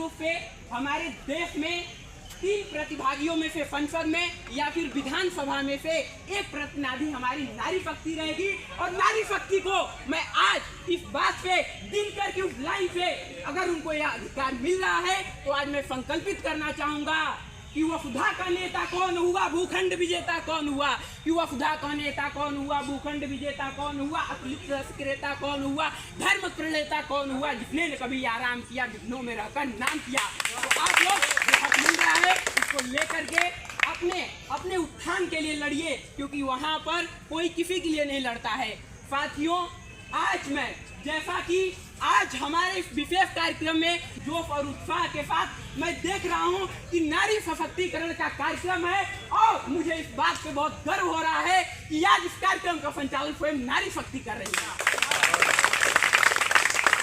रूप से हमारे देश में 3 प्रतिभागियों में से संसद में या फिर विधानसभा में से एक प्रतिनिधि हमारी नारी शक्ति रहेगी। और नारी शक्ति को मैं आज इस बात पे दिनकर की उस लाइन से अगर उनको यह अधिकार मिल रहा है तो आज मैं संकल्पित करना चाहूंगा कि वसुधा का नेता कौन हुआ, भूखंड विजेता कौन हुआ। कि वसुधा का नेता कौन हुआ, भूखंड विजेता कौन हुआ, अतुलित क्रेता कौन हुआ, धर्म प्रणेता कौन हुआ, जिसने कभी आराम किया, विघ्नों में रहकर नाम किया। तो आप लोग जो हक मिल रहा है उसको लेकर के अपने उत्थान के लिए लड़िए, क्योंकि वहाँ पर कोई किसी के लिए नहीं लड़ता है। साथियों, आज मैं जैसा कि आज हमारे इस विशेष कार्यक्रम में जोश और उत्साह के साथ मैं देख रहा हूं कि नारी सशक्तिकरण का कार्यक्रम है और मुझे इस बात पे बहुत गर्व हो रहा है कि आज इस कार्यक्रम का संचालन स्वयं नारी शक्ति कर रही है।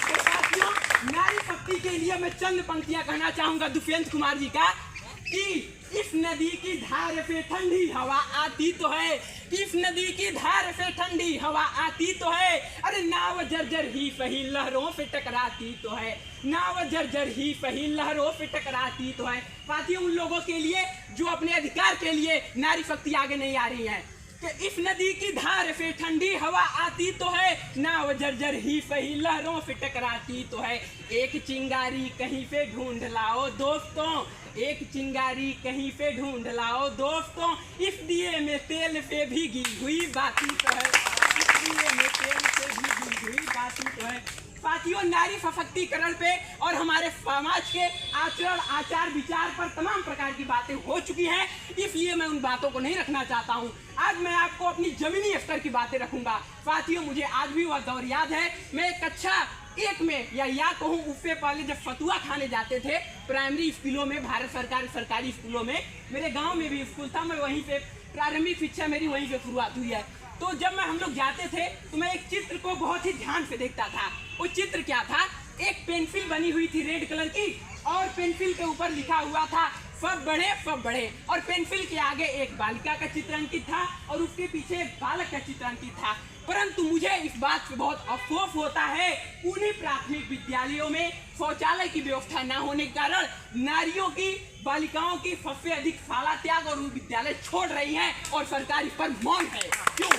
तो साथियों, नारी शक्ति के लिए मैं चंद पंक्तियां कहना चाहूंगा दुष्यंत कुमार जी का कि इस नदी की धार से ठंडी हवा आती तो है, इस नदी की धार से ठंडी हवा आती तो है, अरे नाव जर्जर ही सही लहरों से टकराती तो है, नाव जर्जर ही सही लहरों से टकराती तो है। साथियों, उन लोगों के लिए जो अपने अधिकार के लिए नारी शक्ति आगे नहीं आ रही है कि इस नदी की धार से ठंडी हवा आती तो है, नाव जर्जर ही सही लहरों से टकराती तो है। एक चिंगारी कहीं पे ढूंढ लाओ दोस्तों, एक चिंगारी कहीं पे ढूंढ लाओ दोस्तों, इस दिए में तेल से भीगी हुई बाती तो है, इस दिए में तेल से भीगी हुई बाती तो है। साथियों, नारी सशक्तिकरण पे और हमारे समाज के आचरण आचार विचार पर तमाम प्रकार की बातें हो चुकी हैं, इसलिए मैं उन बातों को नहीं रखना चाहता हूं। आज मैं आपको अपनी जमीनी स्तर की बातें रखूंगा। साथियों, मुझे आज भी वह दौर याद है, मैं कक्षा 1 में या कहूँ उससे पहले जब फतुआ खाने जाते थे प्राइमरी स्कूलों में, भारत सरकारी स्कूलों में, मेरे गाँव में भी स्कूल था, मैं वहीं से प्रारंभिक शिक्षा मेरी वहीं से शुरुआत हुई है। तो जब हम लोग जाते थे तो मैं एक चित्र को बहुत ही ध्यान से देखता था। वो चित्र क्या था, एक पेंसिल बनी हुई थी रेड कलर की और पेंसिल के ऊपर लिखा हुआ था सब बढ़े सब बढ़े, और पेंसिल के आगे एक बालिका का चित्र अंकित था और उसके पीछे एक बालक का चित्र अंकित था। परंतु मुझे इस बात से बहुत अफसोस होता है, उन्हीं प्राथमिक विद्यालयों में शौचालय की व्यवस्था न होने के कारण नारियों की, बालिकाओं की सबसे अधिक शाला त्याग और विद्यालय छोड़ रही हैं और सरकार इस पर मौन है। क्यों?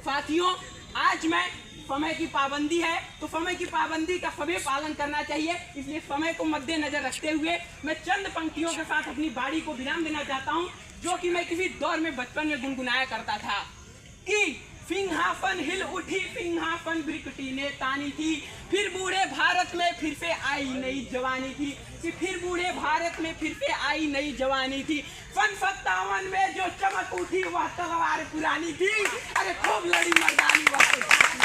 साथियों, आज मैं समय की पाबंदी है तो समय की पाबंदी का सभी पालन करना चाहिए, इसलिए समय को मद्देनजर रखते हुए मैं चंद पंक्तियों के साथ अपनी बाड़ी को विराम देना चाहता हूं, जो कि मैं किसी दौर में बचपन में गुनगुनाया करता था कि सिंहासन हिल उठी, सिंहासन ब्रिकटी ने तानी थी, फिर बूढ़े भारत में फिर से आई नई जवानी थी, कि फिर बूढ़े भारत में फिर से आई नई जवानी थी। सन 57 में जो चमक उठी वह तलवार पुरानी थी, अरे खूब लड़ी मर्दानी वह